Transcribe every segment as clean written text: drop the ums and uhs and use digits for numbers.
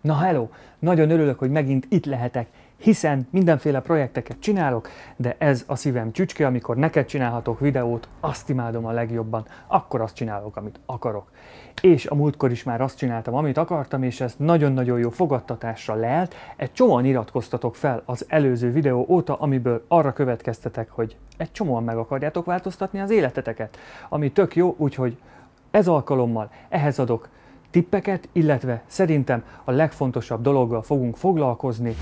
Na hello! Nagyon örülök, hogy megint itt lehetek, hiszen mindenféle projekteket csinálok, de ez a szívem csücske, amikor neked csinálhatok videót, azt imádom a legjobban, akkor azt csinálok, amit akarok. És a múltkor is már azt csináltam, amit akartam, és ez nagyon-nagyon jó fogadtatásra lelt. Egy csomóan iratkoztatok fel az előző videó óta, amiből arra következtetek, hogy egy csomóan meg akarjátok változtatni az életeteket, ami tök jó, úgyhogy ez alkalommal ehhez adok tippeket, illetve szerintem a legfontosabb dologgal fogunk foglalkozni.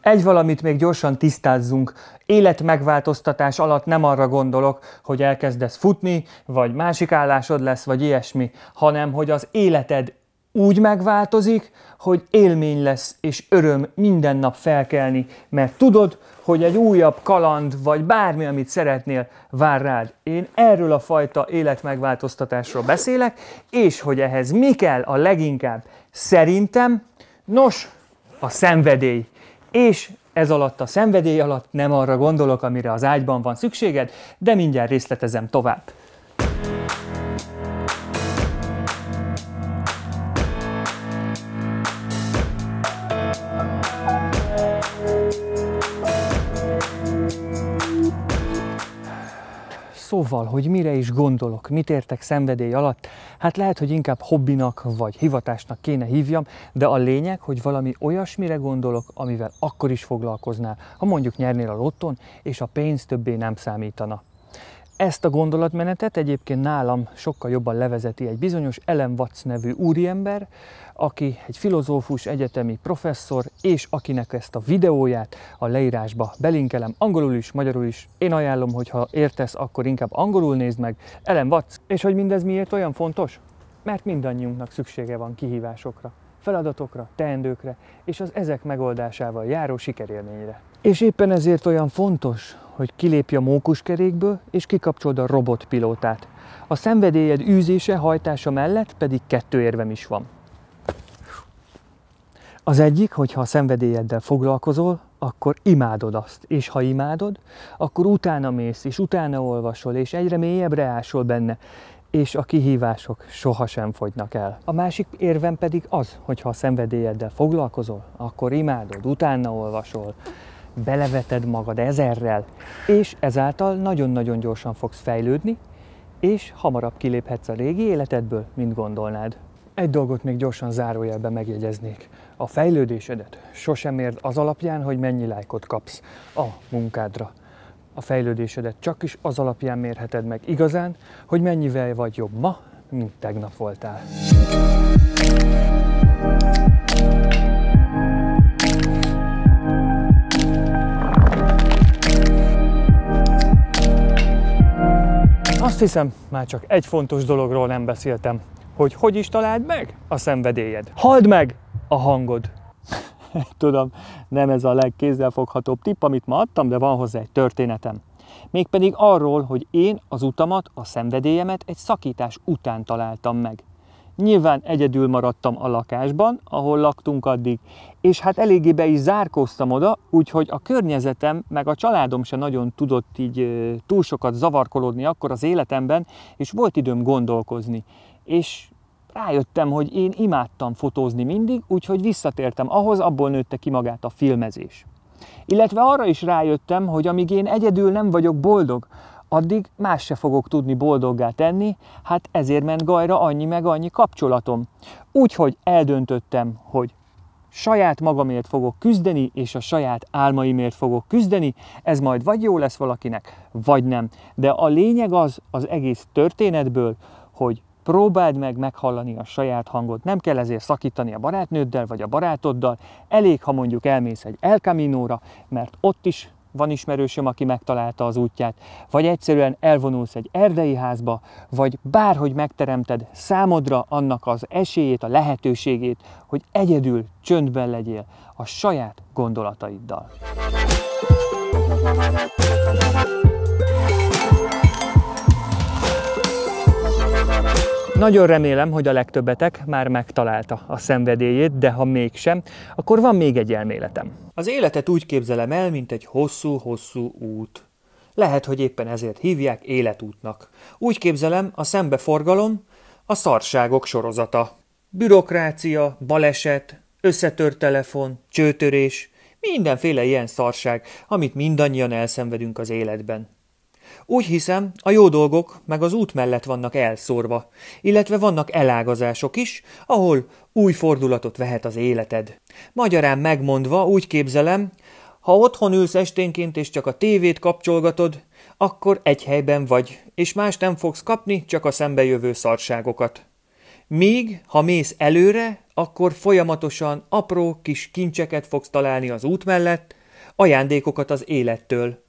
Egy valamit még gyorsan tisztázzunk. Életmegváltoztatás alatt nem arra gondolok, hogy elkezdesz futni, vagy másik állásod lesz, vagy ilyesmi, hanem hogy az életed úgy megváltozik, hogy élmény lesz és öröm minden nap felkelni, mert tudod, hogy egy újabb kaland, vagy bármi, amit szeretnél, vár rád. Én erről a fajta életmegváltoztatásról beszélek, és hogy ehhez mi kell a leginkább szerintem, nos, a szenvedély. És ez alatt a szenvedély alatt nem arra gondolok, amire az ágyban van szükséged, de mindjárt részletezem tovább. Szóval, hogy mire is gondolok, mit értek szenvedély alatt, hát lehet, hogy inkább hobbinak vagy hivatásnak kéne hívjam, de a lényeg, hogy valami olyasmire gondolok, amivel akkor is foglalkoznál, ha mondjuk nyernél a lottón, és a pénz többé nem számítana. Ezt a gondolatmenetet egyébként nálam sokkal jobban levezeti egy bizonyos Alan Watts nevű úriember, aki egy filozófus, egyetemi professzor, és akinek ezt a videóját a leírásba belinkelem angolul is, magyarul is. Én ajánlom, hogy ha értesz, akkor inkább angolul nézd meg. Alan Watts. És hogy mindez miért olyan fontos? Mert mindannyiunknak szüksége van kihívásokra, feladatokra, teendőkre, és az ezek megoldásával járó sikerélményre. És éppen ezért olyan fontos, hogy kilépj a mókuskerékből, és kikapcsold a robotpilótát. A szenvedélyed űzése, hajtása mellett pedig kettő érvem is van. Az egyik, hogyha a szenvedélyeddel foglalkozol, akkor imádod azt, és ha imádod, akkor utána mész, és utána olvasol, és egyre mélyebbre ásol benne, és a kihívások sohasem fogynak el. A másik érvem pedig az, hogy ha a szenvedélyeddel foglalkozol, akkor imádod, utána olvasol, beleveted magad ezerrel, és ezáltal nagyon-nagyon gyorsan fogsz fejlődni, és hamarabb kiléphetsz a régi életedből, mint gondolnád. Egy dolgot még gyorsan zárójelben megjegyeznék. A fejlődésedet sosem érd az alapján, hogy mennyi lájkot kapsz a munkádra. A fejlődésedet csak is az alapján mérheted meg igazán, hogy mennyivel vagy jobb ma, mint tegnap voltál. Azt hiszem, már csak egy fontos dologról nem beszéltem, hogy is találd meg a szenvedélyed. Halld meg a hangod! Tudom, nem ez a legkézzelfoghatóbb tipp, amit ma adtam, de van hozzá egy történetem. Mégpedig arról, hogy én az utamat, a szenvedélyemet egy szakítás után találtam meg. Nyilván egyedül maradtam a lakásban, ahol laktunk addig, és hát eléggé be is zárkóztam oda, úgyhogy a környezetem, meg a családom se nagyon tudott így túl sokat zavarkolódni akkor az életemben, és volt időm gondolkozni. És rájöttem, hogy én imádtam fotózni mindig, úgyhogy visszatértem ahhoz, abból nőtte ki magát a filmezés. Illetve arra is rájöttem, hogy amíg én egyedül nem vagyok boldog, addig más se fogok tudni boldoggá tenni, hát ezért ment gajra annyi meg annyi kapcsolatom. Úgyhogy eldöntöttem, hogy saját magamért fogok küzdeni, és a saját álmaimért fogok küzdeni, ez majd vagy jó lesz valakinek, vagy nem. De a lényeg az egész történetből, hogy próbáld meg meghallani a saját hangot. Nem kell ezért szakítani a barátnőddel vagy a barátoddal. Elég, ha mondjuk elmész egy El Caminóra, mert ott is van ismerősöm, aki megtalálta az útját, vagy egyszerűen elvonulsz egy erdei házba, vagy bárhogy megteremted számodra annak az esélyét, a lehetőségét, hogy egyedül csöndben legyél a saját gondolataiddal. Nagyon remélem, hogy a legtöbbetek már megtalálta a szenvedélyét, de ha mégsem, akkor van még egy elméletem. Az életet úgy képzelem el, mint egy hosszú-hosszú út. Lehet, hogy éppen ezért hívják életútnak. Úgy képzelem, a szembeforgalom a szarságok sorozata. Bürokrácia, baleset, összetört telefon, csőtörés, mindenféle ilyen szarság, amit mindannyian elszenvedünk az életben. Úgy hiszem, a jó dolgok meg az út mellett vannak elszórva, illetve vannak elágazások is, ahol új fordulatot vehet az életed. Magyarán megmondva úgy képzelem, ha otthon ülsz esténként és csak a tévét kapcsolgatod, akkor egy helyben vagy, és más nem fogsz kapni, csak a szembejövő szarságokat. Míg, ha mész előre, akkor folyamatosan apró kis kincseket fogsz találni az út mellett, ajándékokat az élettől,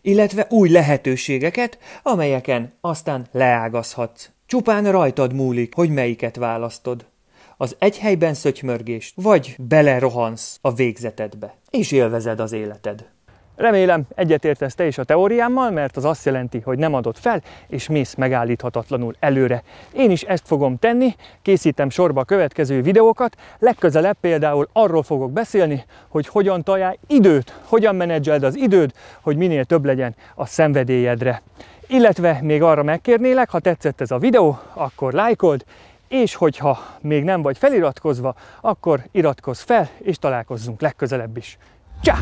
illetve új lehetőségeket, amelyeken aztán leágazhatsz. Csupán rajtad múlik, hogy melyiket választod. Az egy helyben szötymörgést, vagy belerohansz a végzetedbe, és élvezed az életed. Remélem, egyetértesz te is a teóriámmal, mert az azt jelenti, hogy nem adod fel, és mész megállíthatatlanul előre. Én is ezt fogom tenni, készítem sorba a következő videókat, legközelebb például arról fogok beszélni, hogy hogyan találjál időt, hogyan menedzseld az időd, hogy minél több legyen a szenvedélyedre. Illetve még arra megkérnélek, ha tetszett ez a videó, akkor lájkold, és hogyha még nem vagy feliratkozva, akkor iratkozz fel, és találkozzunk legközelebb is. Csá!